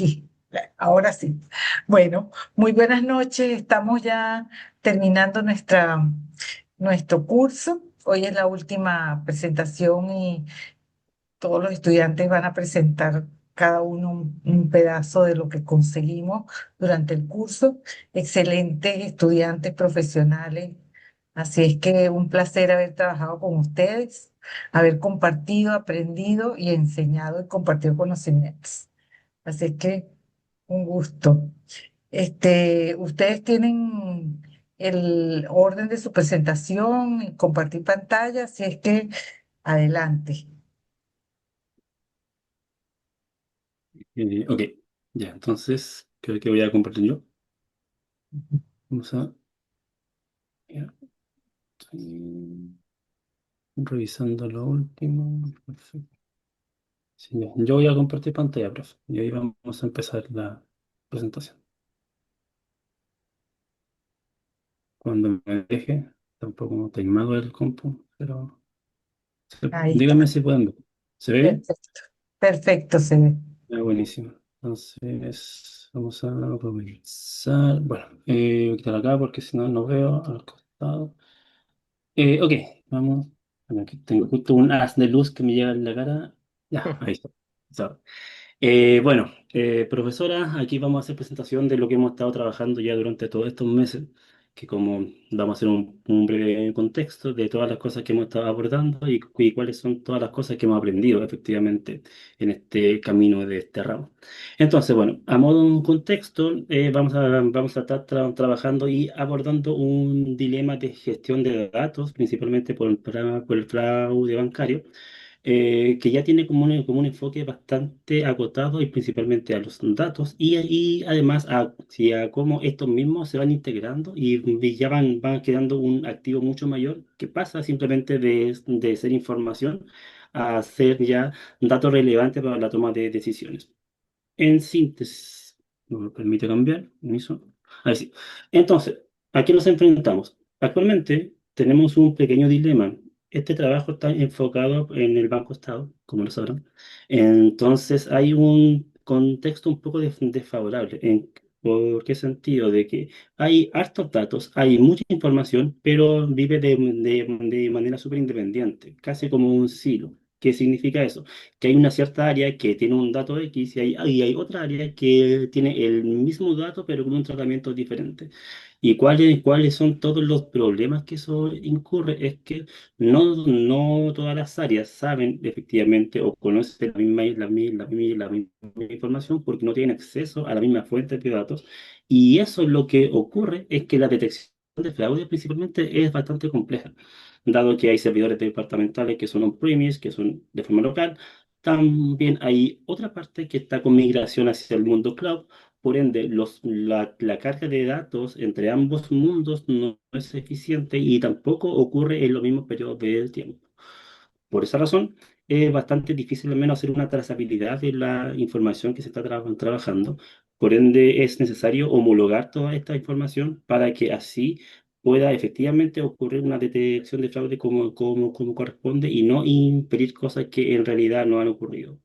aquí. Ahora sí. Bueno, muy buenas noches. Estamos ya terminando nuestro curso. Hoy es la última presentación y todos los estudiantes van a presentar cada uno un pedazo de lo que conseguimos durante el curso. Excelentes estudiantes profesionales. Así es que un placer haber trabajado con ustedes, haber compartido, aprendido y enseñado y compartido conocimientos. Así es que un gusto. Ustedes tienen el orden de su presentación y compartir pantalla, así es que adelante. Ok, ya, entonces creo que voy a compartir yo. Vamos a... ya, estoy revisando lo último. Perfecto. Sí, ya, yo voy a compartir pantalla, profe. Y ahí vamos a empezar la presentación. Cuando me deje, tampoco no taimado el compu, pero Ahí díganme está. si pueden ver. ¿Se ve bien? Perfecto. Perfecto, se ve. Buenísimo. Entonces, vamos a comenzar. Bueno, voy a quitar acá porque si no, no veo al costado. Ok, vamos. Bueno, aquí tengo justo un haz de luz que me llega en la cara. Ya, ahí está. So, profesora, aquí vamos a hacer presentación de lo que hemos estado trabajando ya durante todos estos meses, que como vamos a hacer un breve contexto de todas las cosas que hemos estado abordando y cuáles son todas las cosas que hemos aprendido efectivamente en este camino de este ramo. Entonces, bueno, a modo de un contexto, vamos a estar trabajando y abordando un dilema de gestión de datos, principalmente por el fraude bancario, que ya tiene como un enfoque bastante acotado y principalmente a los datos y además a cómo estos mismos se van integrando y ya van quedando un activo mucho mayor que pasa simplemente de ser información a ser ya datos relevantes para la toma de decisiones. En síntesis, no me permite cambiar, permiso. Ahí sí. Entonces, ¿a qué nos enfrentamos? Actualmente tenemos un pequeño dilema. Este trabajo está enfocado en el Banco Estado, como lo sabrán. Entonces, hay un contexto un poco desfavorable. ¿Por qué sentido? De que hay hartos datos, hay mucha información, pero vive de manera súper independiente, casi como un silo. ¿Qué significa eso? Que hay una cierta área que tiene un dato X y hay otra área que tiene el mismo dato pero con un tratamiento diferente. ¿Y cuáles son todos los problemas que eso incurre? Es que no todas las áreas saben efectivamente o conocen la misma información porque no tienen acceso a la misma fuente de datos. Y eso lo que ocurre es que la detección de fraude principalmente es bastante compleja dado que hay servidores departamentales que son on-premise, que son de forma local. También hay otra parte que está con migración hacia el mundo cloud. Por ende, la carga de datos entre ambos mundos no es eficiente y tampoco ocurre en los mismos periodos de tiempo. Por esa razón, es bastante difícil al menos hacer una trazabilidad de la información que se está trabajando. Por ende, es necesario homologar toda esta información para que así pueda efectivamente ocurrir una detección de fraude como corresponde y no impedir cosas que en realidad no han ocurrido.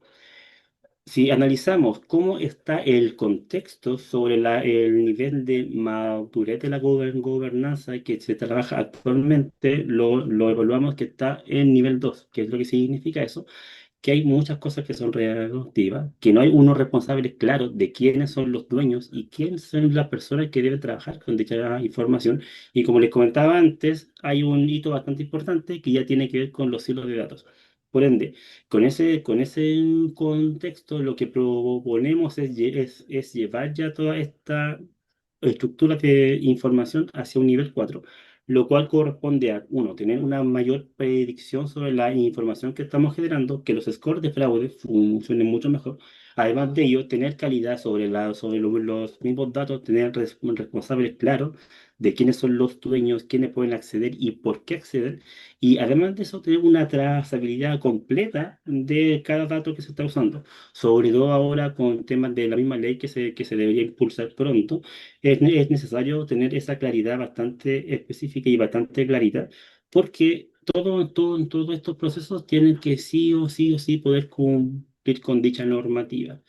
Si analizamos cómo está el contexto sobre el nivel de madurez de la gobernanza que se trabaja actualmente, lo evaluamos que está en nivel 2. ¿Qué es lo que significa eso? Que hay muchas cosas que son reactivas, que no hay unos responsables claros de quiénes son los dueños y quiénes son las personas que deben trabajar con dicha información. Y como les comentaba antes, hay un hito bastante importante que ya tiene que ver con los hilos de datos. Por ende, con ese contexto, lo que proponemos es llevar ya toda esta estructura de información hacia un nivel 4, lo cual corresponde a, uno, tener una mayor predicción sobre la información que estamos generando, que los scores de fraude funcionen mucho mejor. Además de ello, tener calidad sobre los mismos datos, tener responsables claros de quiénes son los dueños, quiénes pueden acceder y por qué acceder. Y además de eso, tener una trazabilidad completa de cada dato que se está usando. Sobre todo ahora con temas de la misma ley que se debería impulsar pronto, es necesario tener esa claridad bastante específica y bastante clarita, porque todos estos procesos tienen que sí o sí poder cumplir con dicha normativa.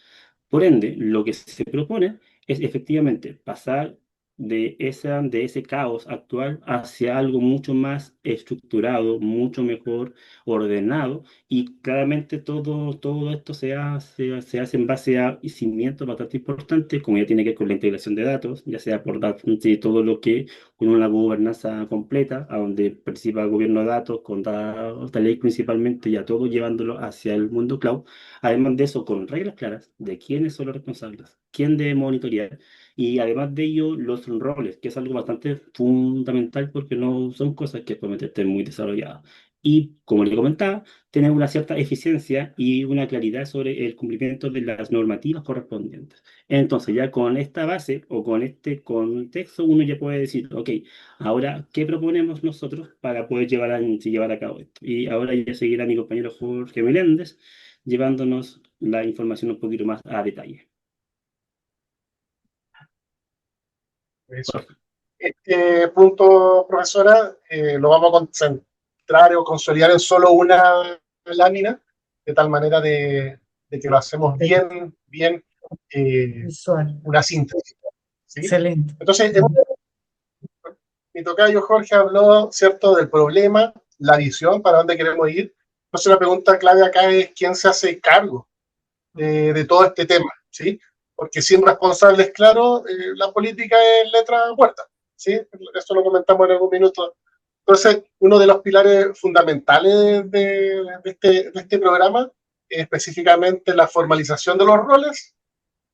Por ende, lo que se propone es efectivamente pasar de ese caos actual hacia algo mucho más estructurado, mucho mejor ordenado, y claramente todo esto se hace en base a cimientos bastante importantes, como ya tiene que ver con la integración de datos, ya sea por datos, sí, todo lo que con una gobernanza completa, a donde participa el gobierno de datos, con data lake principalmente, ya todo llevándolo hacia el mundo cloud. Además de eso, con reglas claras de quiénes son los responsables, quién debe monitorear, y además de ello, los roles, que es algo bastante fundamental porque no son cosas que actualmente estén muy desarrolladas. Y como le comentaba, tener una cierta eficiencia y una claridad sobre el cumplimiento de las normativas correspondientes. Entonces, ya con esta base o con este contexto, uno ya puede decir, ok, ahora, ¿qué proponemos nosotros para poder llevar a cabo esto? Y ahora ya seguirá mi compañero Jorge Meléndez llevándonos la información un poquito más a detalle. Eso. Este punto, profesora, lo vamos a concentrar o consolidar en solo una lámina, de tal manera de que lo hacemos bien, Visual. una síntesis, ¿sí? Excelente. Entonces, mi tocayo Jorge habló, ¿cierto?, del problema, la visión, para dónde queremos ir. Entonces, la pregunta clave acá es quién se hace cargo de todo este tema, ¿sí? Porque sin responsables claros, la política es letra muerta, ¿sí? Eso lo comentamos en algún minuto. Entonces, uno de los pilares fundamentales de este programa es específicamente la formalización de los roles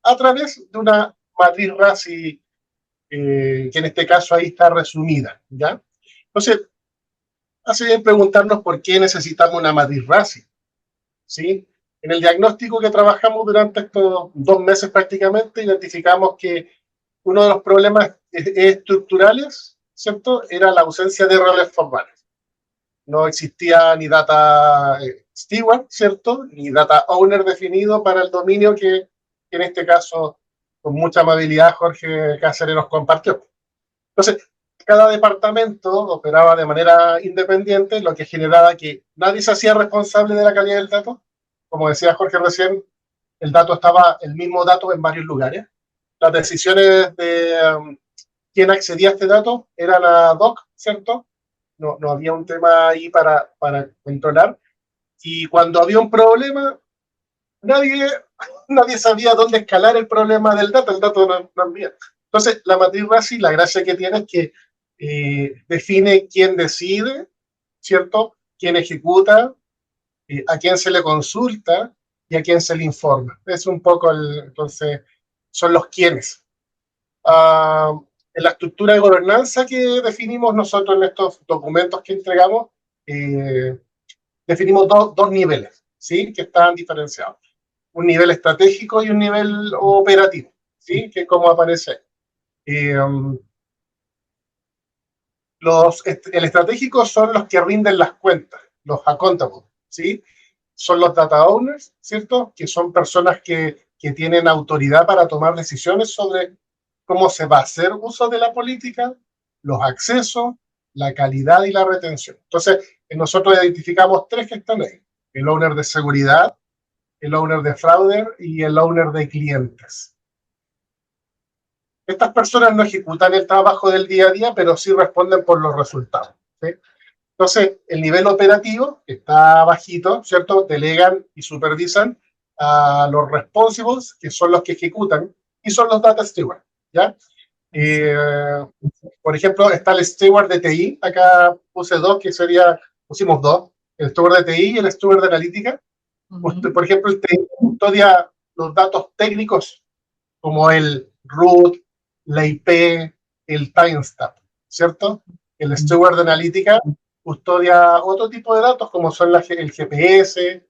a través de una matriz RACI, que en este caso ahí está resumida, ¿ya? Entonces, hace bien preguntarnos por qué necesitamos una matriz RACI, ¿sí? En el diagnóstico que trabajamos durante estos 2 meses prácticamente, identificamos que uno de los problemas estructurales, ¿cierto?, era la ausencia de roles formales. No existía ni data steward, ¿cierto?, ni data owner definido para el dominio que en este caso, con mucha amabilidad, Jorge Cáceres nos compartió. Entonces, cada departamento operaba de manera independiente, lo que generaba que nadie se hacía responsable de la calidad del dato. Como decía Jorge recién, el mismo dato en varios lugares. Las decisiones de quién accedía a este dato eran ad hoc, ¿cierto? No había un tema ahí para controlar. Y cuando había un problema, nadie, nadie sabía dónde escalar el problema del dato. El dato no había. Entonces, la matriz RACI, la gracia que tiene es que define quién decide, ¿cierto? Quién ejecuta, a quién se le consulta y a quién se le informa. Es un poco entonces, son los quiénes. En la estructura de gobernanza que definimos nosotros en estos documentos que entregamos, definimos dos niveles, ¿sí?, que están diferenciados. Un nivel estratégico y un nivel operativo, ¿sí?, que es como aparece ahí. El estratégico son los que rinden las cuentas, los accountable, ¿sí? Son los data owners, ¿cierto? Que son personas que tienen autoridad para tomar decisiones sobre cómo se va a hacer uso de la política, los accesos, la calidad y la retención. Entonces, nosotros identificamos 3 que están ahí: el owner de seguridad, el owner de fraude y el owner de clientes. Estas personas no ejecutan el trabajo del día a día, pero sí responden por los resultados, ¿sí? Entonces, el nivel operativo, que está bajito, ¿cierto?, delegan y supervisan a los responsibles, que son los que ejecutan, y son los data stewards, ¿ya? Por ejemplo, está el steward de TI, acá puse 2, pusimos 2, el steward de TI y el steward de analítica. Por ejemplo, el TI custodia los datos técnicos como el root, la IP, el timestamp, ¿cierto? El steward de analítica custodia otro tipo de datos como son el GPS,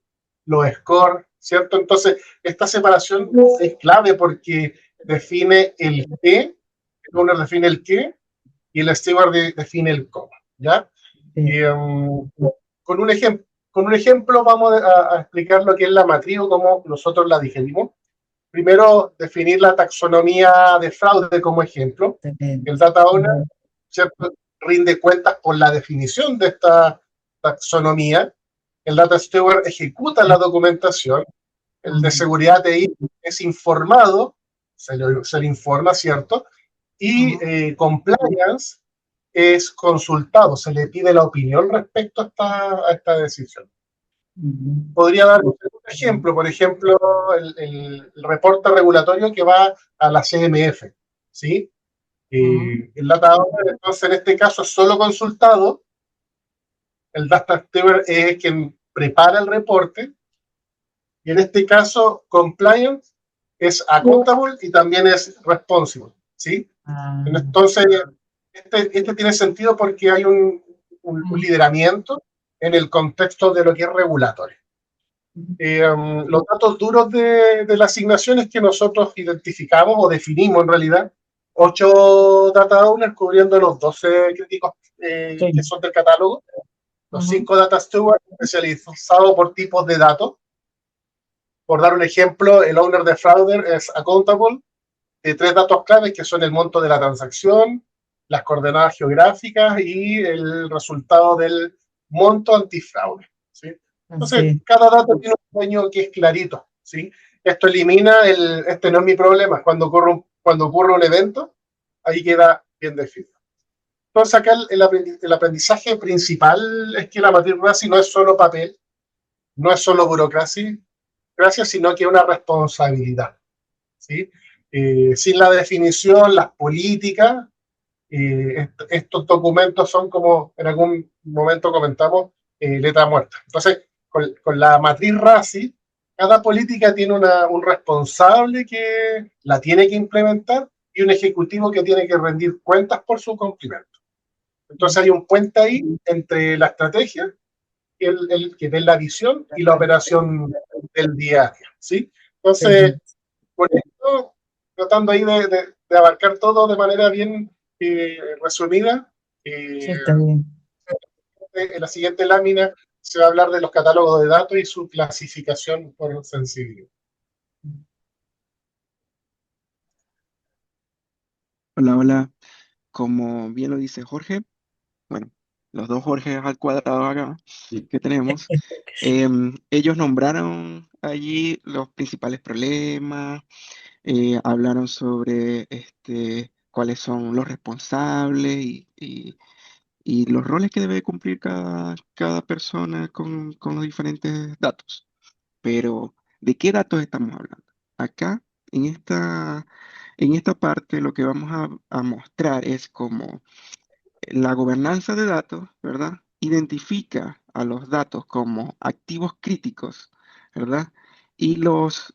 los scores, ¿cierto? Entonces, esta separación es clave porque define el qué, el owner define el qué y el steward define el cómo, ¿ya? Y, con un ejemplo vamos a explicar lo que es la matriz o cómo nosotros la digerimos. Primero, definir la taxonomía de fraude como ejemplo. El data owner, ¿cierto?, rinde cuentas por la definición de esta taxonomía. El data steward ejecuta la documentación. El de seguridad TI es informado, se le informa, ¿cierto? Y compliance es consultado, se le pide la opinión respecto a esta decisión. Podría dar un ejemplo, por ejemplo, el reporte regulatorio que va a la CMF, ¿sí? El data owner, entonces, en este caso es solo consultado, el data steward es quien prepara el reporte, y en este caso, compliance es accountable y también es responsible, ¿sí? Entonces, este tiene sentido porque hay un lideramiento en el contexto de lo que es regulatorio. Los datos duros de la asignación es que nosotros identificamos o definimos en realidad 8 data owners cubriendo los 12 críticos que son del catálogo, los 5 data stewards especializados por tipos de datos. Por dar un ejemplo, el owner de fraude es accountable de 3 datos claves que son el monto de la transacción, las coordenadas geográficas y el resultado del monto antifraude, ¿sí? Entonces, cada dato tiene un dueño que es clarito, ¿sí? Esto elimina este no es mi problema, cuando ocurre un evento, ahí queda bien definido. Entonces, acá el aprendizaje principal es que la matriz RACI no es solo papel, no es solo burocracia, sino que es una responsabilidad, ¿sí? Sin la definición, las políticas, estos documentos son como en algún momento comentamos, letra muerta. Entonces, con la matriz RACI, cada política tiene un responsable que la tiene que implementar y un ejecutivo que tiene que rendir cuentas por su cumplimiento. Entonces hay un puente ahí entre la estrategia, que es la visión, y la operación del día a día, ¿sí? Entonces, con esto, tratando ahí de abarcar todo de manera bien resumida, en la siguiente lámina se va a hablar de los catálogos de datos y su clasificación por sensibilidad. Hola, hola. Como bien lo dice Jorge, bueno, los dos Jorge al cuadrado acá que tenemos, ellos nombraron allí los principales problemas, hablaron sobre cuáles son los responsables y los roles que debe cumplir cada persona con los diferentes datos. Pero, ¿de qué datos estamos hablando? Acá, en esta parte, lo que vamos a mostrar es cómo la gobernanza de datos, ¿verdad? Identifica a los datos como activos críticos, ¿verdad?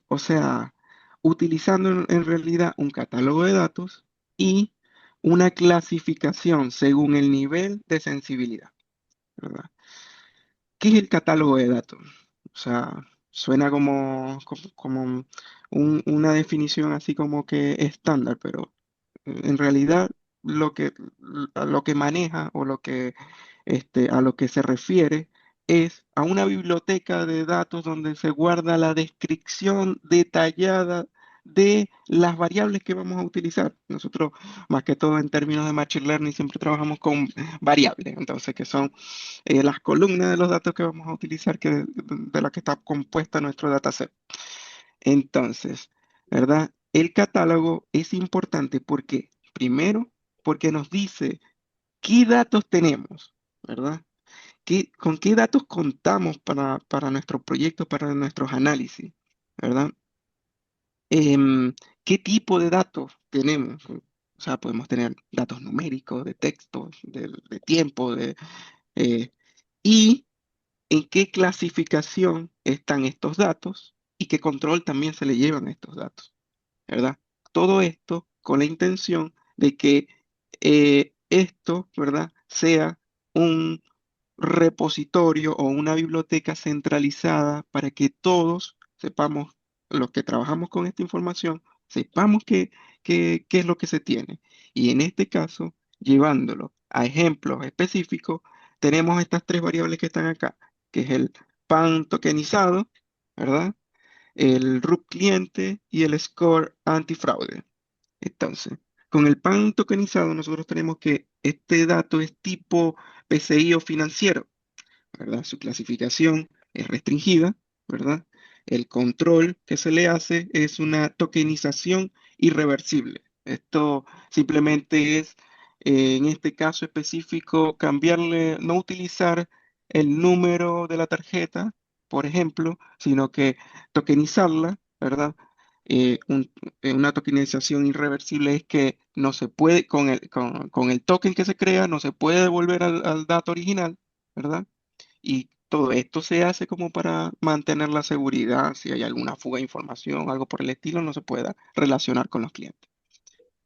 O sea, utilizando en realidad un catálogo de datos y una clasificación según el nivel de sensibilidad, ¿verdad? ¿Qué es el catálogo de datos? O sea, suena como una definición así como que estándar, pero en realidad a lo que maneja o a lo que se refiere es a una biblioteca de datos donde se guarda la descripción detallada de las variables que vamos a utilizar. Nosotros, más que todo en términos de Machine Learning, siempre trabajamos con variables, entonces que son las columnas de los datos que vamos a utilizar, de las que está compuesta nuestro dataset. Entonces, ¿verdad? El catálogo es importante porque, primero, porque nos dice qué datos tenemos, ¿verdad? ¿Con qué datos contamos para nuestros proyectos, para nuestros análisis, ¿verdad? ¿Qué tipo de datos tenemos? O sea, podemos tener datos numéricos, de texto, de tiempo, eh, y en qué clasificación están estos datos y qué control también se le llevan a estos datos, ¿verdad? Todo esto con la intención de que esto, ¿verdad?, sea un repositorio o una biblioteca centralizada para que todos sepamos, los que trabajamos con esta información, sepamos qué es lo que se tiene. Y en este caso, llevándolo a ejemplos específicos, tenemos estas 3 variables que están acá, que es el PAN tokenizado, ¿verdad? El RUP cliente y el score antifraude. Entonces, con el PAN tokenizado nosotros tenemos que este dato es tipo PCI o financiero, ¿verdad? Su clasificación es restringida, ¿verdad? El control que se le hace es una tokenización irreversible. Esto simplemente es, en este caso específico, cambiarle, no utilizar el número de la tarjeta, por ejemplo, sino que tokenizarla, ¿verdad? Un- una tokenización irreversible es que no se puede, con el token que se crea, no se puede devolver al dato original, ¿verdad? Y todo esto se hace como para mantener la seguridad, si hay alguna fuga de información, algo por el estilo, no se pueda relacionar con los clientes.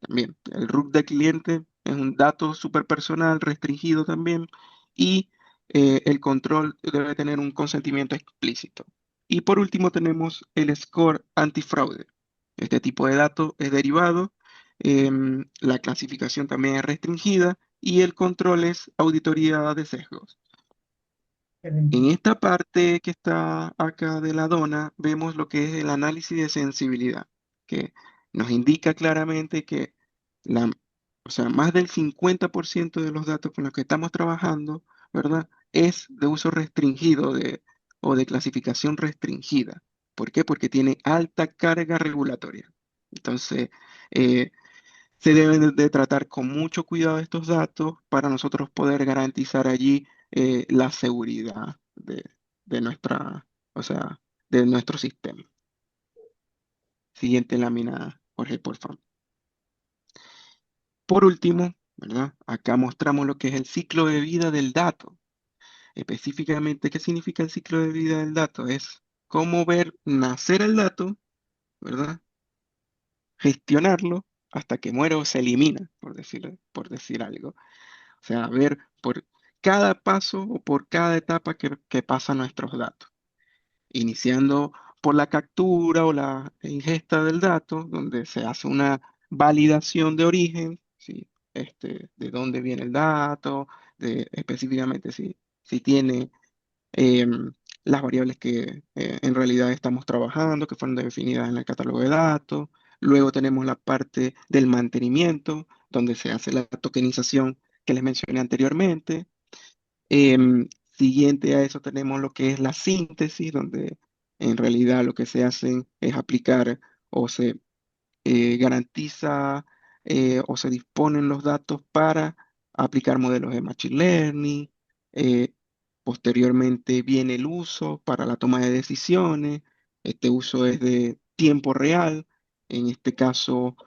También, el root de cliente es un dato súper personal, restringido también, y el control debe tener un consentimiento explícito. Y por último tenemos el score antifraude. Este tipo de dato es derivado, la clasificación también es restringida y el control es auditoría de sesgos. En esta parte que está acá de la dona, vemos lo que es el análisis de sensibilidad, que nos indica claramente que la, o sea, más del 50% de los datos con los que estamos trabajando, ¿verdad? Es de uso restringido o de clasificación restringida. ¿Por qué? Porque tiene alta carga regulatoria. Entonces, eh, se deben de tratar con mucho cuidado estos datos para nosotros poder garantizar allí la seguridad de nuestra, o sea, de nuestro sistema. Siguiente lámina, Jorge, por favor. Por último, ¿verdad? Acá mostramos lo que es el ciclo de vida del dato. Específicamente, ¿qué significa el ciclo de vida del dato? Es cómo ver nacer el dato, ¿verdad? Gestionarlo hasta que muere o se elimina, por decir algo. O sea, ver por cada paso o por cada etapa que pasan nuestros datos, iniciando por la captura o la ingesta del dato, donde se hace una validación de origen, ¿sí? De dónde viene el dato, de específicamente si tiene las variables que en realidad estamos trabajando, que fueron definidas en el catálogo de datos. Luego tenemos la parte del mantenimiento, donde se hace la tokenización que les mencioné anteriormente. Siguiente a eso tenemos lo que es la síntesis, donde en realidad lo que se hace es aplicar o se garantiza o se disponen los datos para aplicar modelos de Machine Learning. eh, Posteriormente viene el uso para la toma de decisiones. Este uso es de tiempo real. En este caso,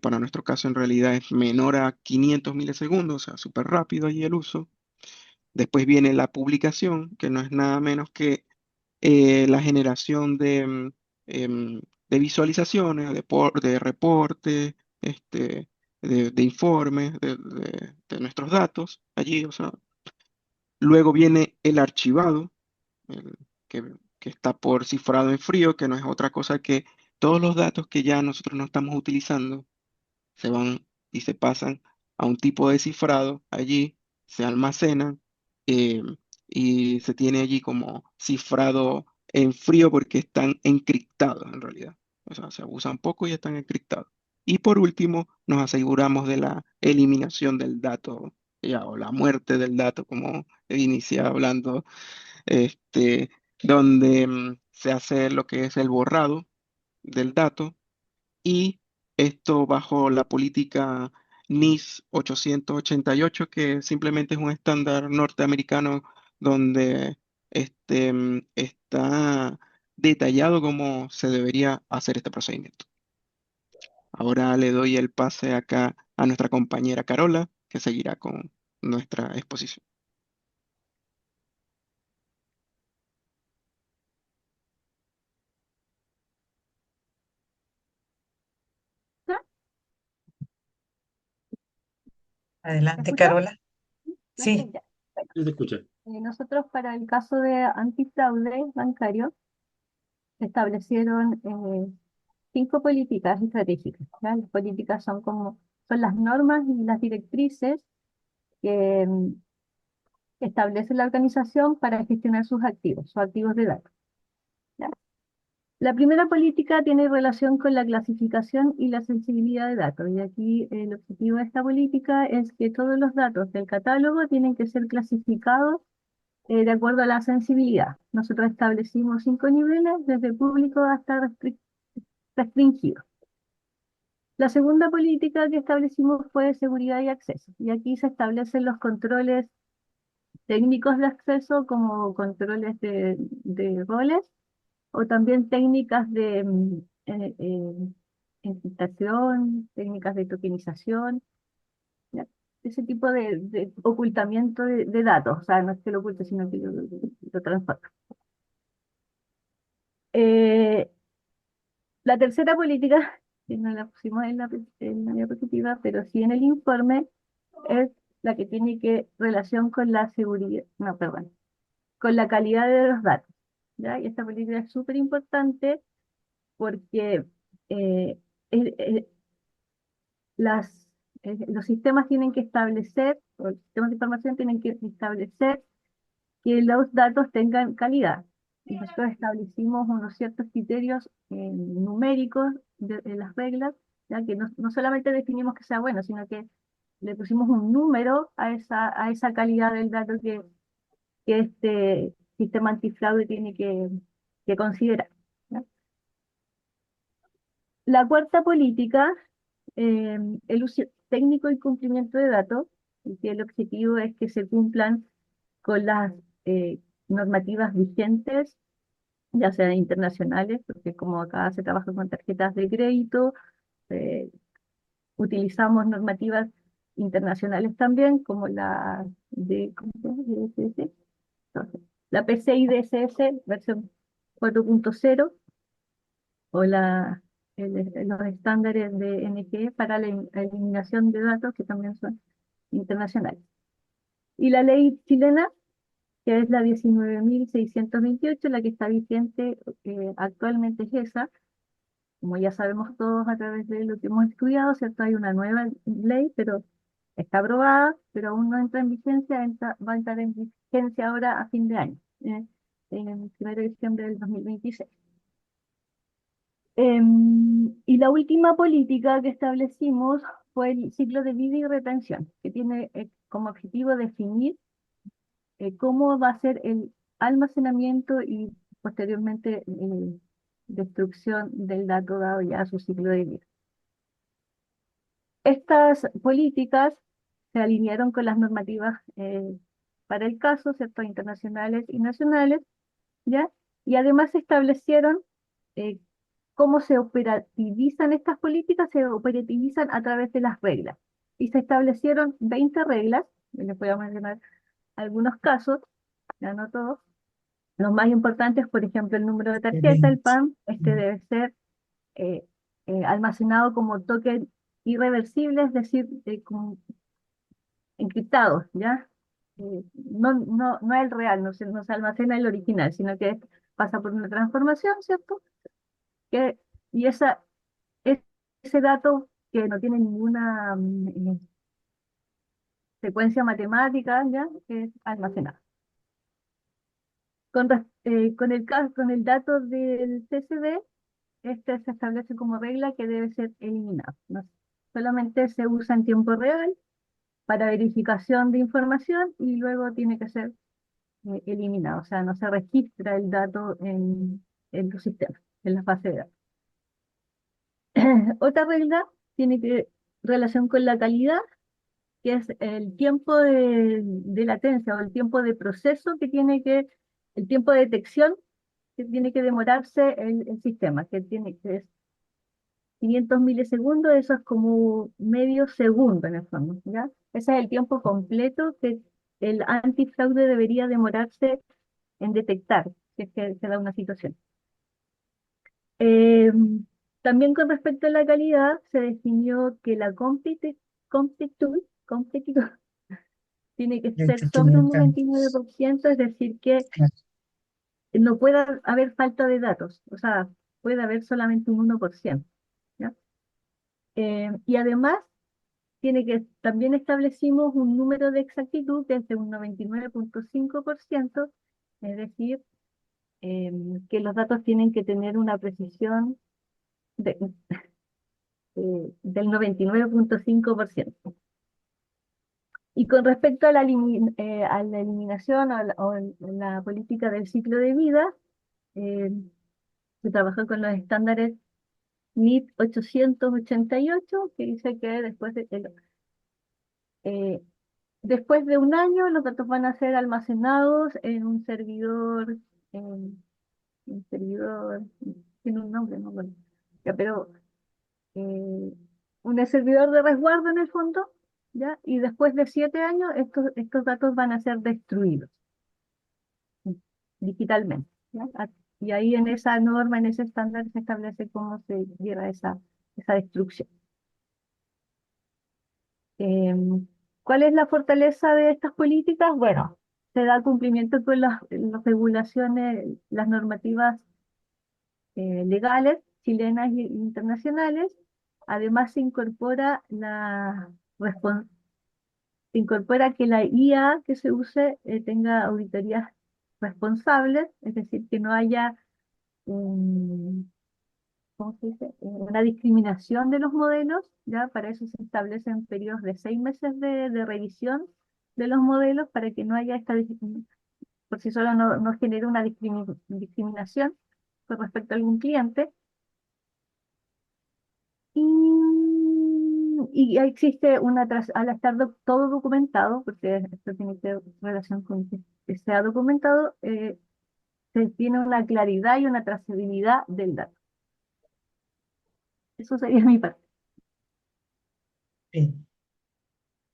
para nuestro caso en realidad es menor a 500 milisegundos, o sea, súper rápido allí el uso. Después viene la publicación, que no es nada menos que la generación de visualizaciones, de reportes, de informes, de nuestros datos allí. O sea, luego viene el archivado, el- que, que está por cifrado en frío, que no es otra cosa que todos los datos que ya nosotros no estamos utilizando se van y se pasan a un tipo de cifrado allí, se almacenan eh, y se tiene allí como cifrado en frío porque están encriptados en realidad. O sea, se abusan poco y están encriptados. Y por último, nos aseguramos de la eliminación del dato ya, o la muerte del dato, como inicié hablando, este, donde se hace lo que es el borrado del dato y esto bajo la política NIS 888, que simplemente es un estándar norteamericano donde está detallado cómo se debería hacer este procedimiento. Ahora le doy el pase acá a nuestra compañera Carola, que seguirá con nuestra exposición. ¿Me Adelante, escuchó? Carola. Sí, Ya. Bueno, Sí, se escucha. nosotros para el caso de antifraude bancario establecieron 5 políticas estratégicas. ¿Ya? Las políticas son las normas y las directrices que establece la organización para gestionar sus activos de datos. ¿Ya? La primera política tiene relación con la clasificación y la sensibilidad de datos. Y aquí el objetivo de esta política es que todos los datos del catálogo tienen que ser clasificados de acuerdo a la sensibilidad. Nosotros establecimos 5 niveles, desde público hasta restringido. La segunda política que establecimos fue seguridad y acceso. Y aquí se establecen los controles técnicos de acceso como controles de roles o también técnicas de encriptación, técnicas de tokenización, ¿ya? Ese tipo de ocultamiento de datos. O sea, no es que lo oculte, sino que lo transforma. Eh, la tercera política, que no la pusimos en la diapositiva, pero sí en el informe, es la que tiene que relación con la seguridad, no, perdón, con la calidad de los datos, ¿ya? Y esta política es súper importante porque eh, el- el- las, los sistemas tienen que establecer, o los sistemas de información tienen que establecer que los datos tengan calidad. Y nosotros establecimos unos ciertos criterios numéricos de las reglas, ya que no solamente definimos que sea bueno, sino que le pusimos un número a esa calidad del dato que este sistema antifraude tiene que considerar, ¿ya? La cuarta política, el uso técnico y cumplimiento de datos, y que el objetivo es que se cumplan con las normativas vigentes, ya sean internacionales, porque como acá se trabaja con tarjetas de crédito, eh, utilizamos normativas internacionales también, como la de, ¿cómo se llama? DSS. Entonces, la PCI DSS versión 4.0 o los estándares de NGE para la eliminación de datos que también son internacionales. Y la ley chilena, que es la 19.628, la que está vigente actualmente es esa. Como ya sabemos todos a través de lo que hemos estudiado, ¿cierto? Hay una nueva ley, pero está aprobada, pero aún no entra en vigencia, va a entrar en vigencia ahora a fin de año, en el 1 de diciembre del 2026. Y la última política que establecimos fue el ciclo de vida y retención, que tiene como objetivo definir cómo va a ser el almacenamiento y posteriormente destrucción del dato dado ya a su ciclo de vida. Estas políticas se alinearon con las normativas para el caso, ¿cierto? Internacionales y nacionales, ¿ya? Y además se establecieron eh, cómo se operativizan estas políticas, se operativizan a través de las reglas. Y se establecieron 20 reglas, les voy a mencionar algunos casos, ya no todos. Los más importantes, por ejemplo, el número de tarjeta, el Excelente. PAN, este debe ser eh, almacenado como token irreversible, es decir, encriptado, ¿ya? No es el real, no se almacena el original, sino que pasa por una transformación, ¿cierto? Que, y es- ese dato que no tiene ninguna secuencia matemática, ¿ya? Es almacenado. Con el dato del CSV, este se establece como regla que debe ser eliminado, ¿no? Solamente se usa en tiempo real para verificación de información y luego tiene que ser eliminado, o sea, no se registra el dato en los sistemas, en las bases de datos. Otra regla tiene que relación con la calidad, que es el tiempo de latencia o el tiempo de proceso el tiempo de detección que tiene que demorarse el sistema, que es 500 milisegundos, eso es como medio segundo en el fondo, ¿ya? Ese es el tiempo completo que el antifraude debería demorarse en detectar si es que se da una situación. Eh, También con respecto a la calidad, se definió que la completitud tiene que ser Esto sobre me un encanta. 99%, es decir, que no puede haber falta de datos, o sea, puede haber solamente un 1%, ¿ya? Y además, también establecimos un número de exactitud que es de un 99.5%, es decir, que los datos tienen que tener una precisión de, del 99.5%. Y con respecto a a la eliminación o la política del ciclo de vida, eh, se trabajó con los estándares NIT 888, que dice que eh, después de un año los datos van a ser almacenados en un servidor, tiene un nombre, no bueno, ya, pero eh, un servidor de resguardo en el fondo, ¿ya? Y después de 7 años estos datos van a ser destruidos digitalmente, ¿ya? Y ahí en esa norma, en ese estándar se establece cómo se lleva esa destrucción. Em, ¿Cuál es la fortaleza de estas políticas? Bueno, se da cumplimiento con las regulaciones, las normativas legales chilenas e internacionales. Además, respon- se incorpora que la IA que se use tenga auditorías responsables, es decir, que no haya ¿cómo se dice? Una discriminación de los modelos, ¿ya? Para eso se establecen periodos de 6 meses de revisión de los modelos para que no haya por sí solo no genere una discriminación con respecto a algún cliente. Y ya existe al estar todo documentado, porque esto tiene que ver relación con que sea documentado, se tiene una claridad y una trazabilidad del dato. Eso sería mi parte. Bien.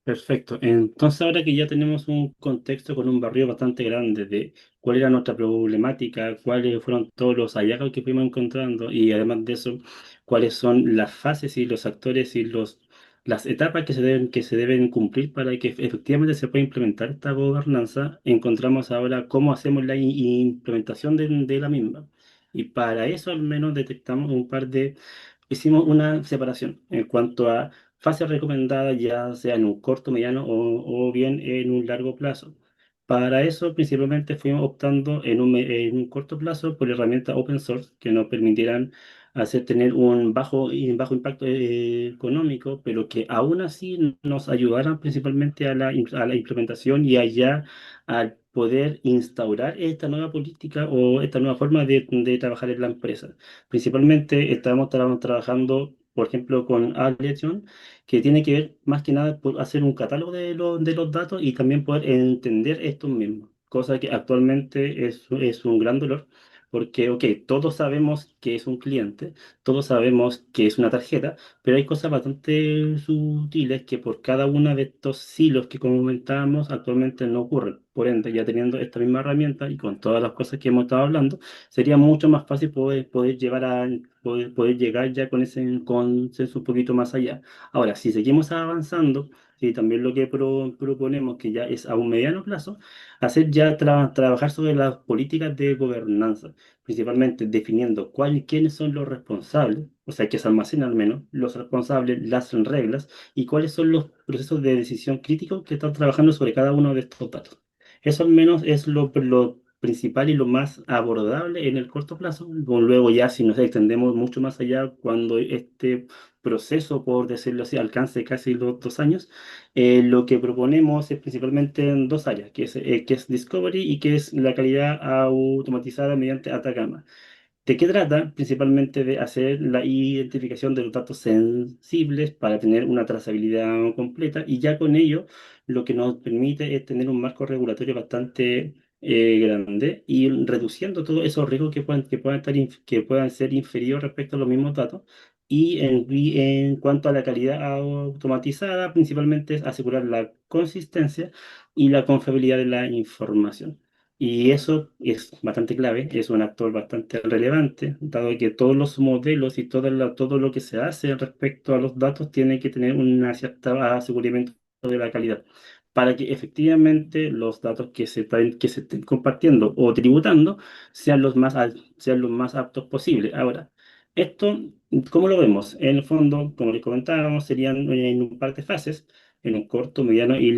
Perfecto. Entonces, ahora que ya tenemos un contexto con un barrio bastante grande de cuál era nuestra problemática, cuáles fueron todos los hallazgos que fuimos encontrando y además de eso, cuáles son las fases y los actores y las etapas que se deben cumplir para que efectivamente se pueda implementar esta gobernanza, encontramos ahora cómo hacemos la implementación de la misma. Y para eso al menos detectamos hicimos una separación en cuanto a fase recomendada, ya sea en un corto, mediano o bien en un largo plazo. Para eso, principalmente fuimos optando en un corto plazo por herramientas open source que nos permitieran tener un bajo impacto económico, pero que aún así nos ayudaran principalmente a la implementación y allá al poder instaurar esta nueva política o esta nueva forma de trabajar en la empresa. Principalmente estamos trabajando, por ejemplo, con Alation, que tiene que ver más que nada por hacer un catálogo de los datos y también poder entender estos mismos, cosa que actualmente es un gran dolor. Porque, ok, todos sabemos que es un cliente, todos sabemos que es una tarjeta, pero hay cosas bastante sutiles que por cada uno de estos hilos que comentábamos actualmente no ocurren. Por ende, ya teniendo esta misma herramienta y con todas las cosas que hemos estado hablando, sería mucho más fácil poder llegar ya con ese consenso un poquito más allá. Ahora, si seguimos avanzando, y también lo que proponemos, que ya es a un mediano plazo, hacer ya trabajar sobre las políticas de gobernanza, principalmente definiendo quiénes son los responsables, o sea, que se almacenan al menos, los responsables, las reglas, y cuáles son los procesos de decisión críticos que están trabajando sobre cada uno de estos datos. Eso al menos es lo principal y lo más abordable en el corto plazo. Luego ya si nos extendemos mucho más allá, cuando este proceso, por decirlo así, alcance casi los 2 años, lo que proponemos es principalmente en dos áreas, que es Discovery y que es la calidad automatizada mediante Atacama. ¿De qué trata? Principalmente de hacer la identificación de los datos sensibles para tener una trazabilidad completa y ya con ello lo que nos permite es tener un marco regulatorio bastante grande y reduciendo todos esos riesgos que puedan ser inferiores respecto a los mismos datos. Y en cuanto a la calidad automatizada, principalmente es asegurar la consistencia y la confiabilidad de la información. Y eso es bastante clave, es un actor bastante relevante, dado que todos los modelos y todo lo que se hace respecto a los datos tiene que tener un cierto aseguramiento de la calidad, para que efectivamente los datos que se estén compartiendo o tributando sean los más aptos posibles. Ahora, esto, ¿cómo lo vemos? En el fondo, como les comentábamos, serían en un par de fases en un corto, mediano y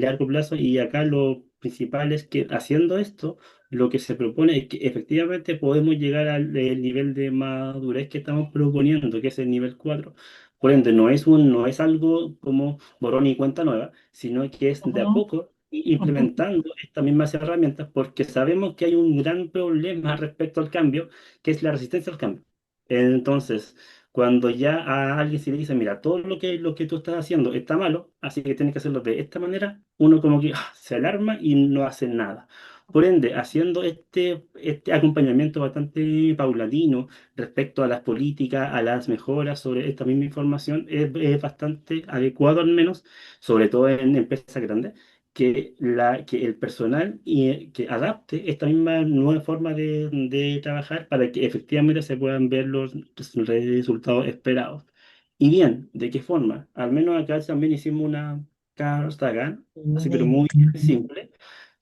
largo plazo. Y acá lo principal es que haciendo esto, lo que se propone es que efectivamente podemos llegar al nivel de madurez que estamos proponiendo, que es el nivel 4 Por ende, no es algo como borrón y cuenta nueva, sino que es de a Ujú, poco ujú. implementando estas mismas herramientas porque sabemos que hay un gran problema respecto al cambio, que es la resistencia al cambio. Entonces, cuando ya a alguien se le dice, mira, todo lo que tú estás haciendo está malo, así que tienes que hacerlo de esta manera, uno como que se alarma y no hace nada. Por ende, haciendo este acompañamiento bastante paulatino respecto a las políticas, a las mejoras sobre esta misma información, es bastante adecuado al menos, sobre todo en empresas grandes, que el personal que adapte esta misma nueva forma de trabajar para que efectivamente se puedan ver los resultados esperados. Y bien, ¿de qué forma? Al menos acá también hicimos una carta, así pero muy simple,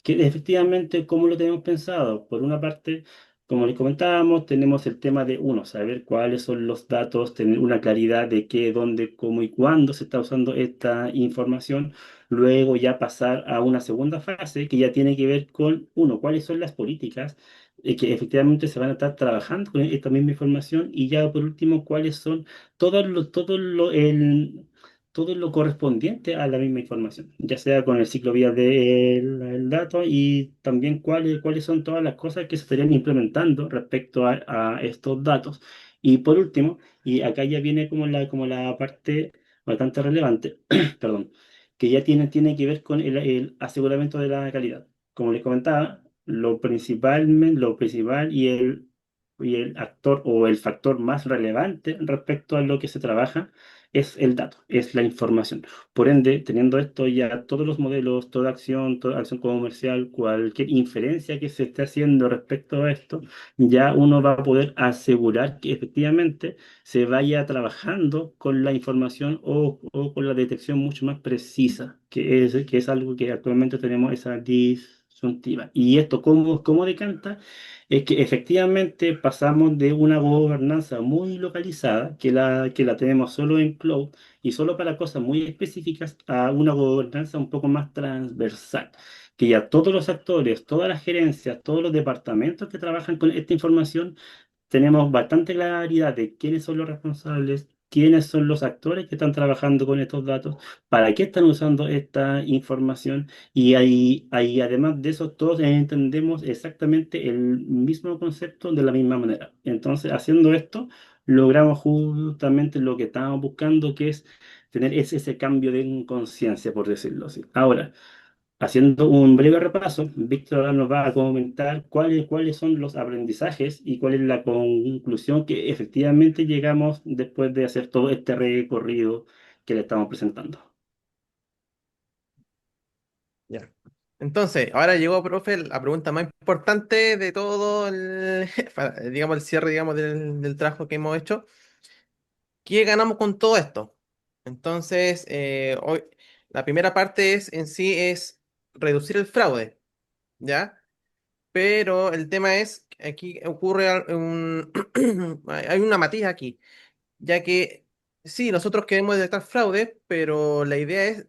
que efectivamente, ¿cómo lo tenemos pensado? Por una parte, como les comentábamos, tenemos el tema de, uno, saber cuáles son los datos, tener una claridad de qué, dónde, cómo y cuándo se está usando esta información. Luego ya pasar a una segunda fase que ya tiene que ver con, uno, cuáles son las políticas que efectivamente se van a estar trabajando con esta misma información. Y ya por último, cuáles son todo lo correspondiente a la misma información, ya sea con el ciclo vida del dato y también cuáles son todas las cosas que se estarían implementando respecto a estos datos. Y por último, y acá ya viene como la parte bastante relevante, perdón, que ya tiene que ver con el aseguramiento de la calidad. Como les comentaba, lo principal y el actor o el factor más relevante respecto a lo que se trabaja es el dato, es la información. Por ende, teniendo esto ya todos los modelos, toda acción comercial, cualquier inferencia que se esté haciendo respecto a esto, ya uno va a poder asegurar que efectivamente se vaya trabajando con la información o con la detección mucho más precisa, que es algo que actualmente tenemos esa disyuntiva. ¿Y esto cómo decanta? Es que efectivamente pasamos de una gobernanza muy localizada, que la tenemos solo en cloud y solo para cosas muy específicas, a una gobernanza un poco más transversal, que ya todos los actores, todas las gerencias, todos los departamentos que trabajan con esta información tenemos bastante claridad de quiénes son los responsables, quiénes son los actores que están trabajando con estos datos, para qué están usando esta información y ahí además de eso todos entendemos exactamente el mismo concepto de la misma manera. Entonces, haciendo esto, logramos justamente lo que estábamos buscando, que es tener ese cambio de conciencia, por decirlo así. Ahora, haciendo un breve repaso, Víctor ahora nos va a comentar cuáles son los aprendizajes y cuál es la conclusión que efectivamente llegamos después de hacer todo este recorrido que le estamos presentando. Ya. Entonces, ahora llegó, profe, la pregunta más importante de todo digamos, el cierre, digamos, del trabajo que hemos hecho. ¿Qué ganamos con todo esto? Entonces, hoy, la primera parte en sí es reducir el fraude, ¿ya? Pero el tema es, que aquí ocurre hay una matiz aquí, ya que sí, nosotros queremos detectar fraude, pero la idea es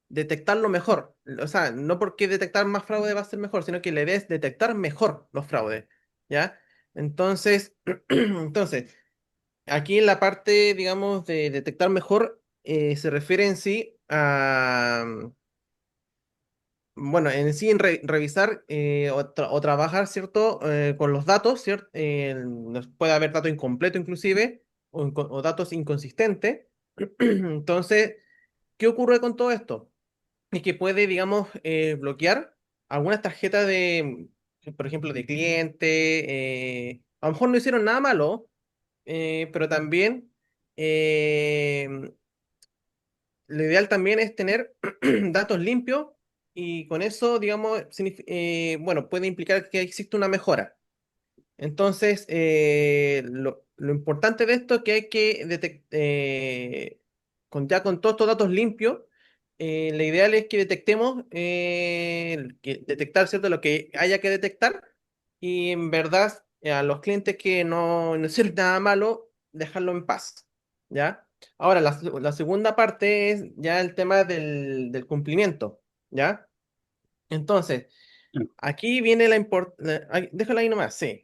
detectarlo mejor. O sea, no porque detectar más fraude va a ser mejor, sino que la idea es detectar mejor los fraudes, ¿ya? Entonces, entonces, aquí en la parte, digamos, de detectar mejor, se refiere en sí a, bueno, en sí en revisar o trabajar, ¿cierto? Con los datos, ¿cierto? Puede haber datos incompletos inclusive, o datos inconsistentes. Entonces, ¿qué ocurre con todo esto? Es que puede, digamos, bloquear algunas tarjetas por ejemplo, de cliente. A lo mejor no hicieron nada malo, pero también eh, lo ideal también es tener datos limpios y con eso, digamos, bueno, puede implicar que existe una mejora. Entonces, lo importante de esto es que hay que ya con todos estos datos limpios, lo ideal es que detectemos, detectar, ¿cierto?, lo que haya que detectar y en verdad a los clientes que no hicieron nada malo, dejarlo en paz, ¿ya? Ahora, la segunda parte es ya el tema del cumplimiento, ¿ya? Entonces, aquí viene déjala ahí nomás, sí.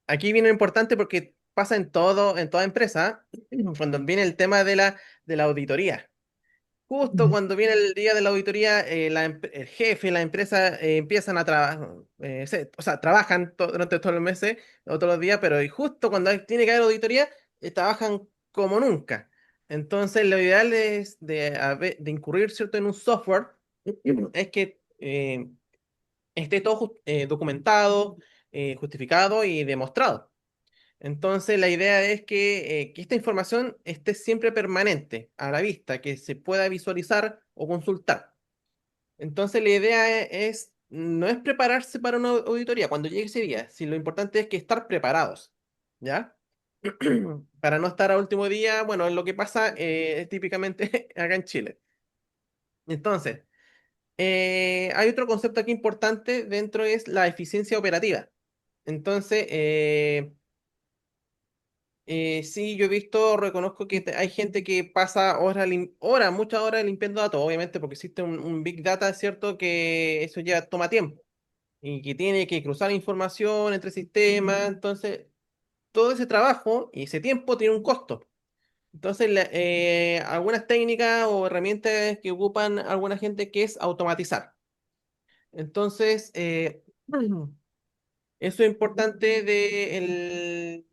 Aquí viene lo importante porque pasa en toda empresa, cuando viene el tema de la auditoría. Justo cuando viene el día de la auditoría, el jefe, la empresa empiezan a trabajar, o sea, trabajan durante todos los meses o todos los días, pero y justo cuando tiene que haber auditoría, trabajan como nunca. Entonces, lo ideal es de incurrir, ¿cierto?, en un software, es que esté todo documentado, justificado y demostrado. Entonces, la idea es que esta información esté siempre permanente, a la vista, que se pueda visualizar o consultar. Entonces, la idea no es prepararse para una auditoría cuando llegue ese día, sino lo importante es que estar preparados, ¿ya? Para no estar a último día, bueno, es lo que pasa típicamente acá en Chile. Entonces, hay otro concepto aquí importante dentro, es la eficiencia operativa. Entonces, sí, yo he visto, reconozco que hay gente que pasa muchas horas limpiando datos, obviamente porque existe un Big Data, es cierto que eso ya toma tiempo y que tiene que cruzar información entre sistemas, entonces todo ese trabajo y ese tiempo tiene un costo. Entonces, algunas técnicas o herramientas que ocupan alguna gente que es automatizar. Entonces, eso es importante de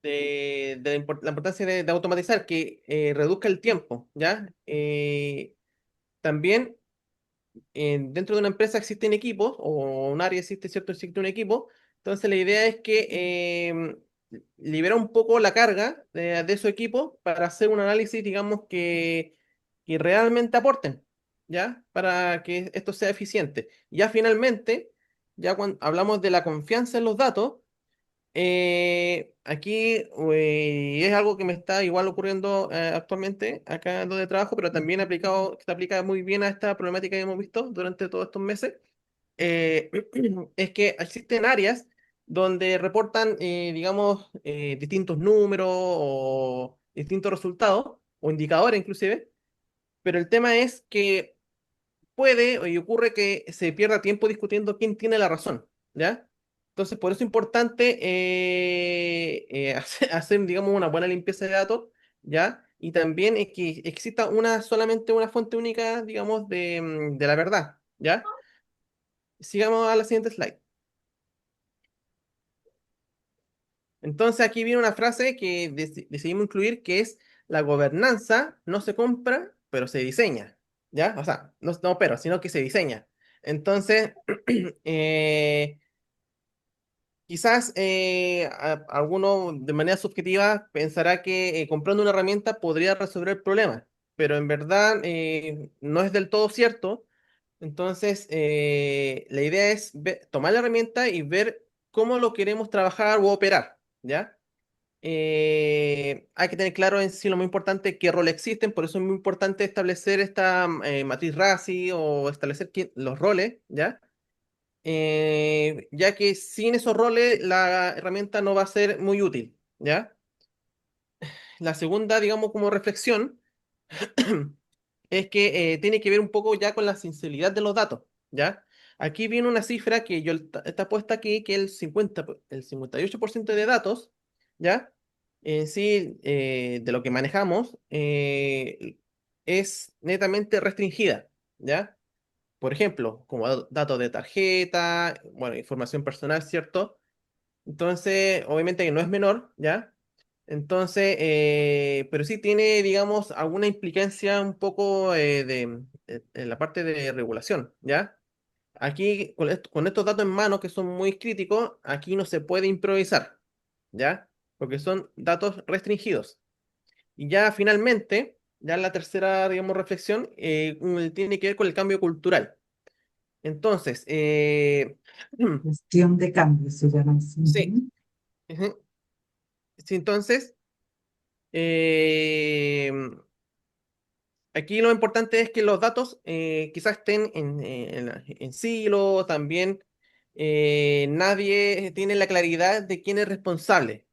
la importancia de automatizar, que reduzca el tiempo, ¿ya? También dentro de una empresa existen equipos, o un área existe, ¿cierto? Existe un equipo. Entonces la idea es que libera un poco la carga de su equipo para hacer un análisis, digamos, que realmente aporten, ¿ya? Para que esto sea eficiente. Ya finalmente, ya cuando hablamos de la confianza en los datos, aquí es algo que me está igual ocurriendo actualmente acá donde trabajo, pero también se aplica muy bien a esta problemática que hemos visto durante todos estos meses. eh, es que existen áreas donde reportan, digamos, distintos números o distintos resultados o indicadores inclusive, pero el tema es que puede y ocurre que se pierda tiempo discutiendo quién tiene la razón, ¿ya? Entonces, por eso es importante hacer, digamos, una buena limpieza de datos, ¿ya? Y también es que exista solamente una fuente única, digamos, de la verdad, ¿ya? Sigamos a la siguiente slide. Entonces, aquí viene una frase que decidimos incluir, que es: la gobernanza no se compra, pero se diseña, ¿ya? O sea, no pero, sino que se diseña. Entonces, eh, quizás alguno de manera subjetiva pensará que comprando una herramienta podría resolver el problema, pero en verdad no es del todo cierto. Entonces, la idea es tomar la herramienta y ver cómo lo queremos trabajar o operar, ¿ya? Hay que tener claro en sí lo muy importante qué roles existen, por eso es muy importante establecer esta matriz RACI o establecer los roles, ¿ya? Ya que sin esos roles la herramienta no va a ser muy útil, ¿ya? La segunda, digamos, como reflexión, es que tiene que ver un poco ya con la sensibilidad de los datos, ¿ya? Aquí viene una cifra que está puesta aquí, que el 58% de datos, ¿ya? En sí, de lo que manejamos, es netamente restringida, ¿ya? Por ejemplo, como datos de tarjeta, bueno, información personal, ¿cierto? Entonces, obviamente que no es menor, ¿ya? Entonces, pero sí tiene, digamos, alguna implicancia un poco en la parte de regulación, ¿ya? Aquí, con estos datos en mano que son muy críticos, aquí no se puede improvisar, ¿ya? Porque son datos restringidos. Y ya finalmente, ya la tercera, digamos, reflexión, tiene que ver con el cambio cultural. Entonces, Gestión de cambio se llama así. sí, Ujú. ujú. Sí, entonces, eh, aquí lo importante es que los datos quizás estén en silo, también nadie tiene la claridad de quién es responsable,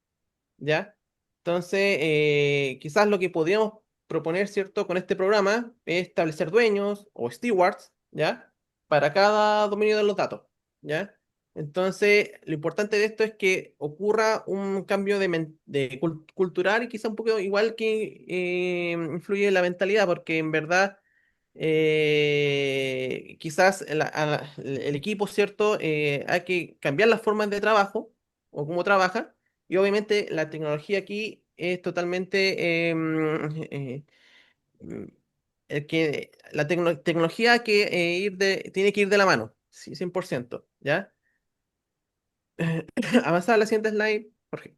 ¿ya? Entonces, quizás lo que podríamos proponer, ¿cierto?, con este programa es establecer dueños o stewards, ¿ya? Para cada dominio de los datos, ¿ya? Entonces, lo importante de esto es que ocurra un cambio cultural y quizá un poco igual que influye en la mentalidad, porque en verdad quizás el equipo, ¿cierto? Hay que cambiar las formas de trabajo o cómo trabaja, y obviamente la tecnología aquí es totalmente mm, tecnología que tiene que ir de la mano, sí, 100%, ¿ya? Avanzar a la siguiente slide, Jorge.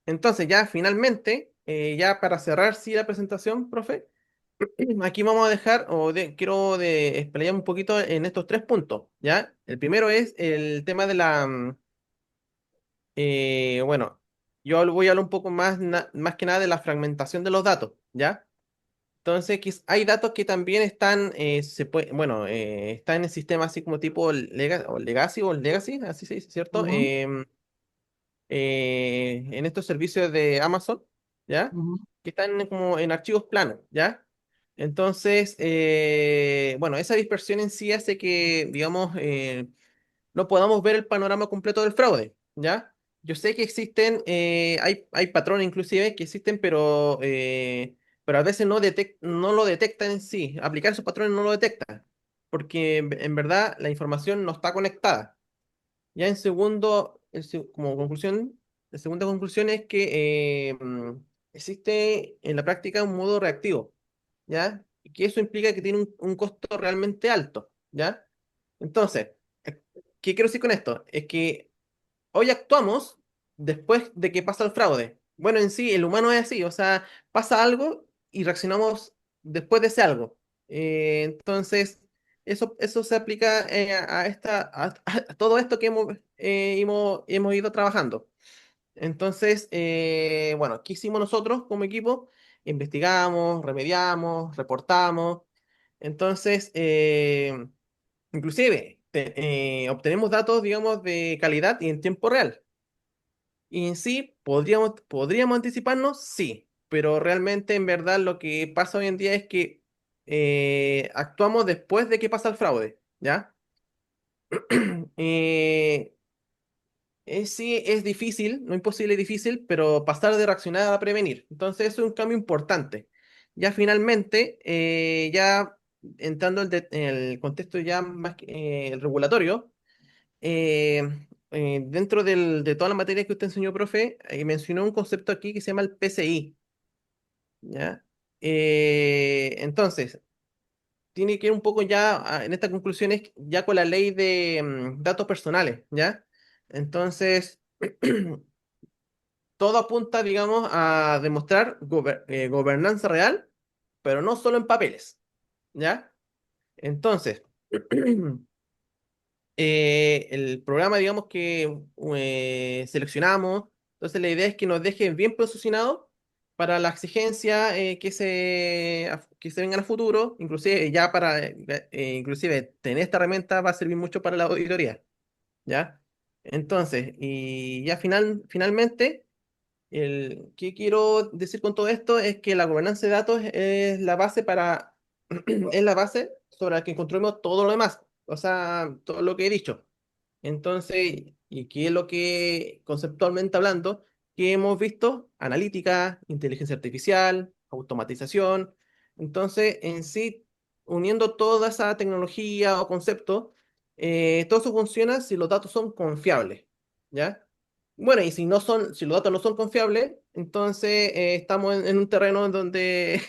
Entonces, ya finalmente, ya para cerrar sí la presentación, profe, aquí vamos a dejar, quiero explayar un poquito en estos tres puntos, ¿ya? El primero es el tema de bueno, yo voy a hablar un poco más que nada de la fragmentación de los datos, ¿ya? Entonces, hay datos que también están, bueno, están en el sistema así como tipo Legacy, así se dice, ¿cierto? Ujú, En estos servicios de Amazon, ¿ya? ujú. Que están como en archivos planos, ¿ya? Entonces, bueno, esa dispersión en sí hace que, digamos, no podamos ver el panorama completo del fraude, ¿ya? Yo sé que existen, hay patrones inclusive que existen, pero a veces no lo detectan en sí. Aplicar esos patrones no lo detecta, porque en verdad la información no está conectada. Ya en segundo, como conclusión, la segunda conclusión es que existe en la práctica un modo reactivo, ¿ya? Y que eso implica que tiene un costo realmente alto, ¿ya? Entonces, eh, ¿qué quiero decir con esto? Es que hoy actuamos después de que pasa el fraude. Bueno, en sí, el humano es así, o sea, pasa algo y reaccionamos después de ese algo. Entonces, eso se aplica a todo esto que hemos ido trabajando. Entonces, bueno, ¿qué hicimos nosotros como equipo? Investigamos, remediamos, reportamos. Entonces, inclusive, obtenemos datos, digamos, de calidad y en tiempo real. Y en sí, ¿podríamos anticiparnos? Sí, pero realmente en verdad lo que pasa hoy en día es que actuamos después de que pasa el fraude, ¿ya? Eh, sí, es difícil, no imposible, difícil, pero pasar de reaccionar a prevenir. Entonces, eso es un cambio importante. Ya finalmente, ya entrando en el contexto ya más el regulatorio, eh, dentro de toda la materia que usted enseñó, profe, mencionó un concepto aquí que se llama el PCI, ¿ya? Entonces, tiene que ir un poco ya en estas conclusiones ya con la ley de datos personales, ¿ya? Entonces, todo apunta, digamos, a demostrar gobernanza real, pero no solo en papeles, ¿ya? Entonces, el programa, digamos que seleccionamos. Entonces, la idea es que nos deje bien posicionado para la exigencia que se vengan a futuro, inclusive ya inclusive tener esta herramienta va a servir mucho para la auditoría, ¿ya? Entonces, y ya finalmente, ¿qué quiero decir con todo esto? Es que la gobernanza de datos es la base es la base sobre la que construimos todo lo demás, o sea, todo lo que he dicho. Entonces, ¿y qué es lo que conceptualmente hablando, que hemos visto? Analítica, inteligencia artificial, automatización. Entonces, en sí, uniendo toda esa tecnología o conceptos, todo eso funciona si los datos son confiables, ¿ya? Bueno, y si los datos no son confiables, entonces estamos en un terreno en donde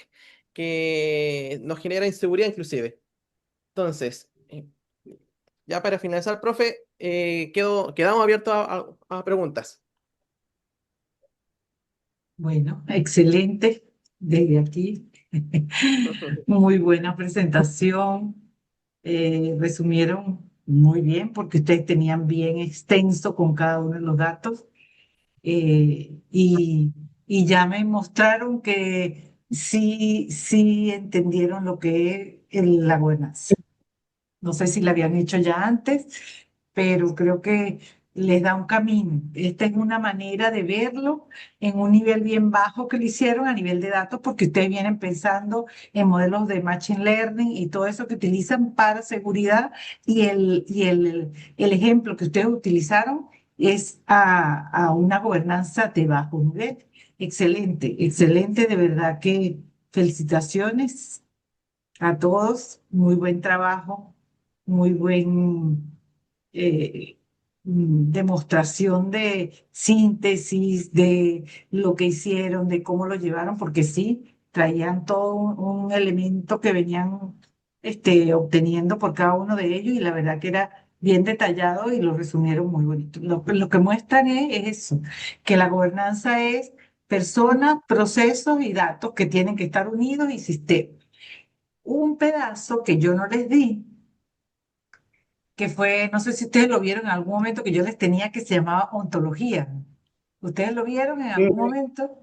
que nos genera inseguridad inclusive. Entonces, ya para finalizar, profe, quedamos abiertos a preguntas. Bueno, excelente desde aquí. Muy buena presentación. Resumieron muy bien porque ustedes tenían bien extenso con cada uno de los datos. eh, y, y ya me mostraron que sí entendieron lo que es la gobernanza. No sé si la habían hecho ya antes, pero creo que les da un camino. Esta es una manera de verlo en un nivel bien bajo que lo hicieron a nivel de datos, porque ustedes vienen pensando en modelos de Machine Learning y todo eso que utilizan para seguridad, y el ejemplo que ustedes utilizaron es a una gobernanza de bajo nivel. Excelente, excelente, de verdad que felicitaciones a todos, muy buen trabajo, muy buen demostración de síntesis de lo que hicieron, de cómo lo llevaron, porque sí, traían todo un elemento que venían obteniendo por cada uno de ellos, y la verdad que era bien detallado y lo resumieron muy bonito. Lo que muestran es eso, que la gobernanza es personas, procesos y datos que tienen que estar unidos y sistemas. Un pedazo que yo no les di, que fue, no sé si ustedes lo vieron en algún momento, que yo les tenía, que se llamaba ontología. ¿Ustedes lo vieron en algún Mm, momento?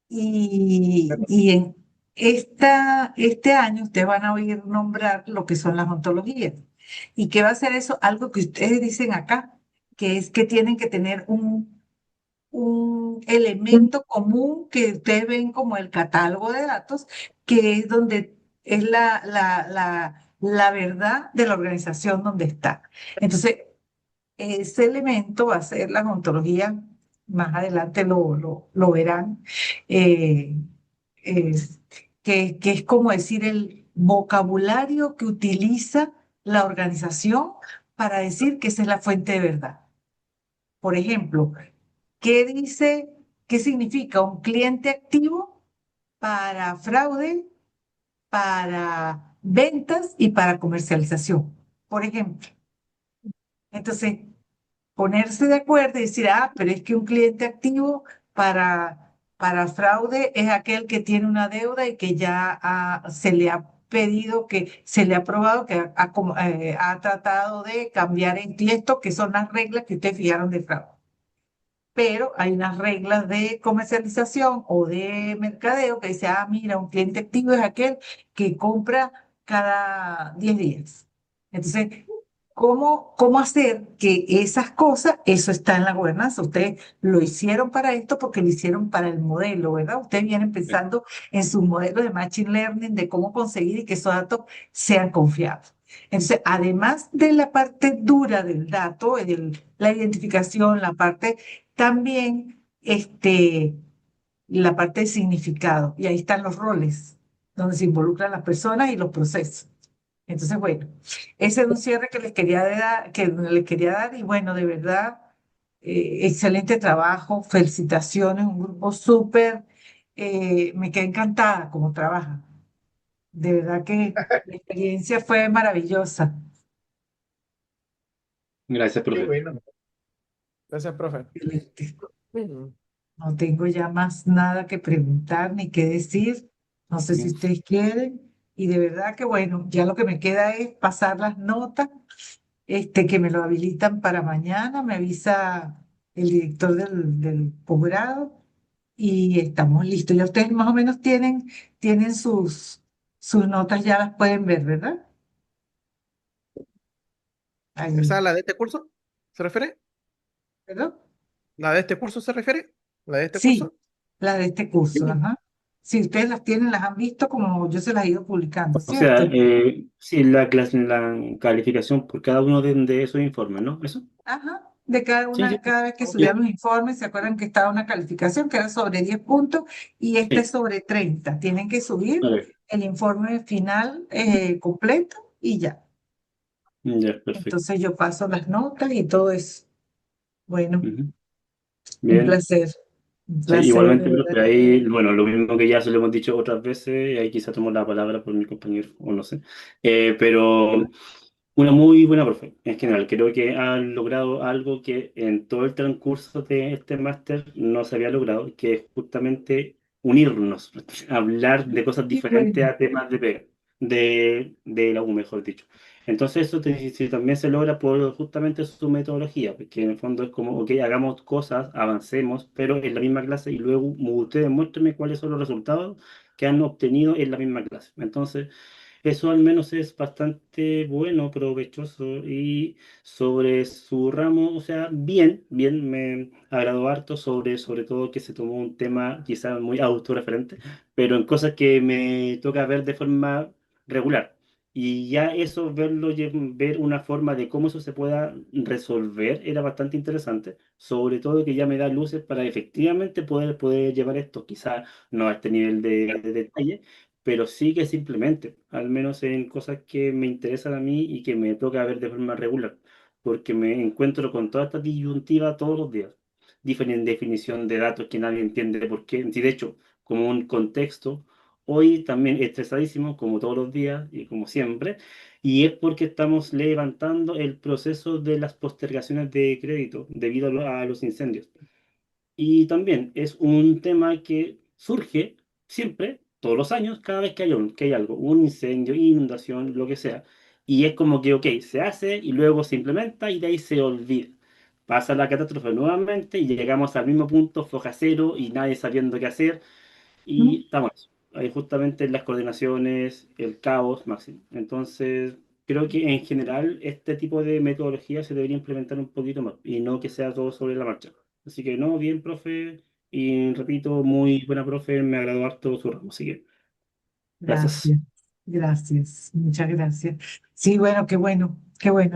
Y en este año ustedes van a oír nombrar lo que son las ontologías. ¿Y qué va a ser eso? Algo que ustedes dicen acá, que es que tienen que tener un elemento común que ustedes ven como el catálogo de datos, que es donde es la verdad de la organización donde está. Entonces, ese elemento va a ser la ontología, más adelante lo verán, eh, eh, que es como decir el vocabulario que utiliza la organización para decir que esa es la fuente de verdad. Por ejemplo, ¿qué dice, qué significa un cliente activo para fraude, para ventas y para comercialización? Por ejemplo. Entonces, ponerse de acuerdo y decir, ah, pero es que un cliente activo para fraude es aquel que tiene una deuda y que ya se le ha pedido, que se le ha probado que ha tratado de cambiar esto, que son las reglas que ustedes fijaron de fraude. Pero hay unas reglas de comercialización o de mercadeo que dice, ah, mira, un cliente activo es aquel que compra cada 10 días. Entonces, ¿cómo hacer que esas cosas, eso está en la gobernanza? Ustedes lo hicieron para esto porque lo hicieron para el modelo, ¿verdad? Ustedes vienen pensando en su modelo de Machine Learning, de cómo conseguir y que esos datos sean confiables. Entonces, además de la parte dura del dato, la identificación, la parte también la parte de significado, y ahí están los roles, donde se involucran las personas y los procesos. Entonces, bueno, ese es un cierre que les quería dar, y bueno, de verdad, excelente trabajo, felicitaciones, un grupo súper, me quedé encantada como trabaja. De verdad que la experiencia fue maravillosa. Gracias, qué profe. bueno. Gracias, profe. Excelente. Mm. No tengo ya más nada que preguntar ni que decir. No sé si ustedes quieren. Y de verdad que bueno, ya lo que me queda es pasar las notas, que me lo habilitan para mañana. Me avisa el director del posgrado y estamos listos. Ya ustedes más o menos tienen sus notas, ya las pueden ver, ¿verdad? ¿Esa Ahí, es la de este curso? ¿Se refiere? ¿verdad? ¿La de este curso se refiere? ¿La de este Sí, curso? la de este curso, ajá. Si ustedes las tienen, las han visto como yo se las he ido publicando, O sea, ¿cierto? sí, la calificación por cada uno de esos informes, ¿no? ¿Eso? Ajá, de cada Sí, una, sí. cada vez que Ya. subían los informes, se acuerdan que estaba una calificación que era sobre 10 puntos y esta es Sí. sobre 30. Tienen que subir Ok. el informe final completo y ya. Ya, perfecto. Entonces yo paso las notas y todo eso. Bueno, Ujú. un Bien. placer, un Sí, placer de igualmente, verdad. profe, ahí, bueno, lo mismo que ya se lo hemos dicho otras veces, ahí quizá tomo la palabra por mi compañero, o no sé. Pero una muy buena profe, en general. Creo que han logrado algo que en todo el transcurso de este máster no se había logrado, que es justamente unirnos, hablar de cosas Y diferentes bueno, a temas de la U, mejor dicho. Entonces eso sí también se logra por justamente su metodología, porque en el fondo es como, ok, hagamos cosas, avancemos, pero en la misma clase y luego ustedes muéstrenme cuáles son los resultados que han obtenido en la misma clase. Entonces, Eso al menos es bastante bueno, provechoso y sobre su ramo, o sea, bien, me agradó harto sobre todo que se tomó un tema quizás muy autorreferente, pero en cosas que me toca ver de forma regular. Y ya eso, verlo, ver una forma de cómo eso se pueda resolver era bastante interesante, sobre todo que ya me da luces para efectivamente poder llevar esto, quizás no a este nivel de detalle, pero sí que simplemente, al menos en cosas que me interesan a mí y que me toca ver de forma regular, porque me encuentro con toda esta disyuntiva todos los días. Diferente definición de datos que nadie entiende por qué. Sí, de hecho, como un contexto, hoy también estresadísimo, como todos los días y como siempre, y es porque estamos levantando el proceso de las postergaciones de crédito debido a los incendios. Y también es un tema que surge siempre, todos los años, cada vez que hay algo, un incendio, inundación, lo que sea. Y es como que, ok, se hace y luego se implementa y de ahí se olvida. Pasa la catástrofe nuevamente y llegamos al mismo punto, foja cero y nadie sabiendo qué hacer. ¿Mm? Y estamos ahí justamente en las coordinaciones, el caos máximo. Entonces, creo que en general este tipo de metodología se debería implementar un poquito más y no que sea todo sobre la marcha. Así que no, bien, profe. Y repito, muy buena profe, me agradó harto su ramo. Así que gracias. Gracias, gracias, muchas gracias. Sí, bueno, qué bueno,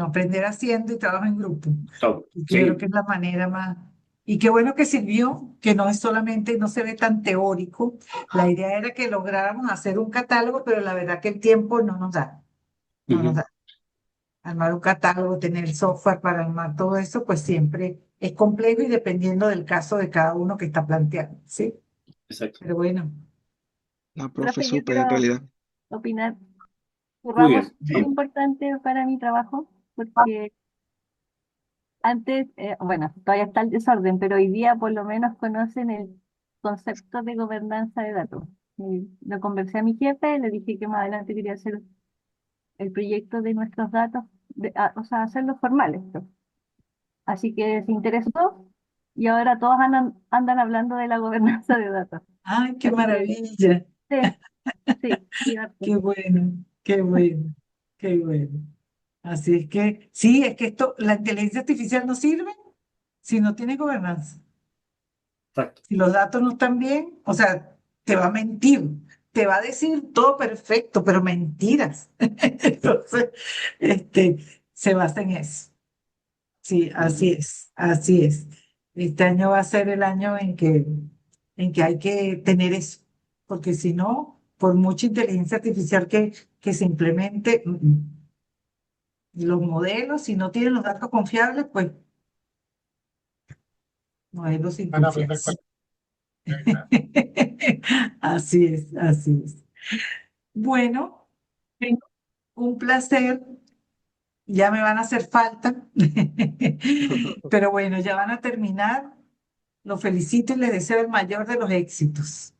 aprender haciendo y trabajo en grupo. Chao. Y que yo creo que Sí. es la manera más. Y qué bueno que sirvió, que no es solamente, no se ve tan teórico. La idea era que lográramos hacer un catálogo, pero la verdad que el tiempo no nos da, no nos Ujú. da. Armar un catálogo, tener el software para armar todo eso, pues siempre es complejo y dependiendo del caso de cada uno que está planteando, ¿sí? Exacto. Pero bueno, No, profe, Profe, yo súper en quiero realidad. opinar. Tu Muy ramo es bien. muy Sí. importante para mi trabajo porque antes, bueno, todavía está el desorden, pero hoy día por lo menos conocen el concepto de gobernanza de datos. Lo conversé a mi jefe, le dije que más adelante quería hacer el proyecto de nuestros datos, o sea, hacerlos formales, pues. Así que se interesó y ahora todos andan hablando de la gobernanza de datos. ay, qué Así que maravilla, sí, sí, harto. qué bueno, qué bueno, qué bueno. Así es que, sí, es que esto, la inteligencia artificial no sirve si no tiene gobernanza. Exacto. Si los datos no están bien, o sea, te va a mentir, te va a decir todo perfecto, pero mentiras. Entonces, este, se basa en eso. Sí, así Ujú. es, así es. Este año va a ser el año en que hay que tener eso, porque si no, por mucha inteligencia artificial que se implemente, los modelos, si no tienen los datos confiables, pues modelos sin Van a aprender confianza. cualquier cosa. Así es, así es. Bueno, un placer, ya me van a hacer falta, pero bueno, ya van a terminar. Los felicito y les deseo el mayor de los éxitos.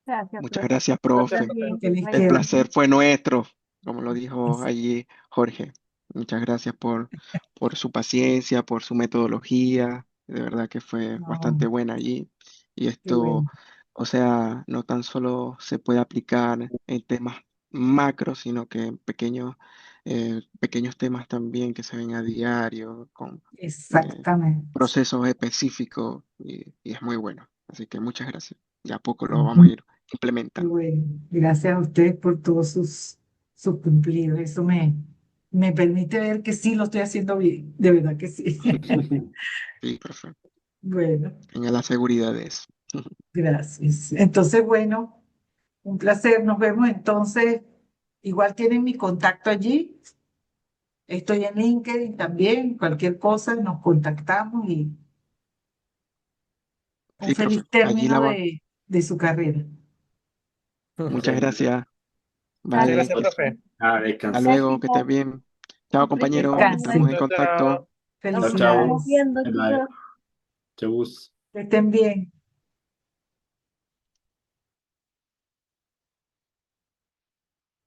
Gracias, Muchas profe. gracias, Gracias, Estás profe. profe. bien, Que que te les vaya El queda. bien. placer fue nuestro, como lo dijo allí Jorge. Muchas gracias por su paciencia, por su metodología. De verdad que fue No, bastante buena allí. Y qué bueno. esto, o sea, no tan solo se puede aplicar en temas macros, sino que en pequeños temas también que se ven a diario, con eh, Exactamente. procesos específicos, y es muy bueno. Así que muchas gracias. Ya a poco lo vamos a Ujú. ir Qué implementando. bueno. Gracias a ustedes por todos sus cumplidos. Eso me permite ver que sí lo estoy haciendo bien. De verdad que sí. Sí, perfecto. Bueno, Tenga la seguridad de eso. gracias. Entonces, bueno, un placer. Nos vemos entonces. Igual tienen mi contacto allí. Estoy en LinkedIn también. Cualquier cosa nos contactamos y un Sí, profe. feliz Allí término la va. de su carrera. Muchas gracias. Chao, Muchas Vale. gracias, profe. Ah, Hasta descansa. luego. Que estés éxito. bien. Chao, Siempre que compañero. estén Descansen. Estamos bien. en Chao, contacto. chao. Nos Chao, estamos chao. Felicidades. viendo, Bye bye. chicos. Chau. Que estén bien.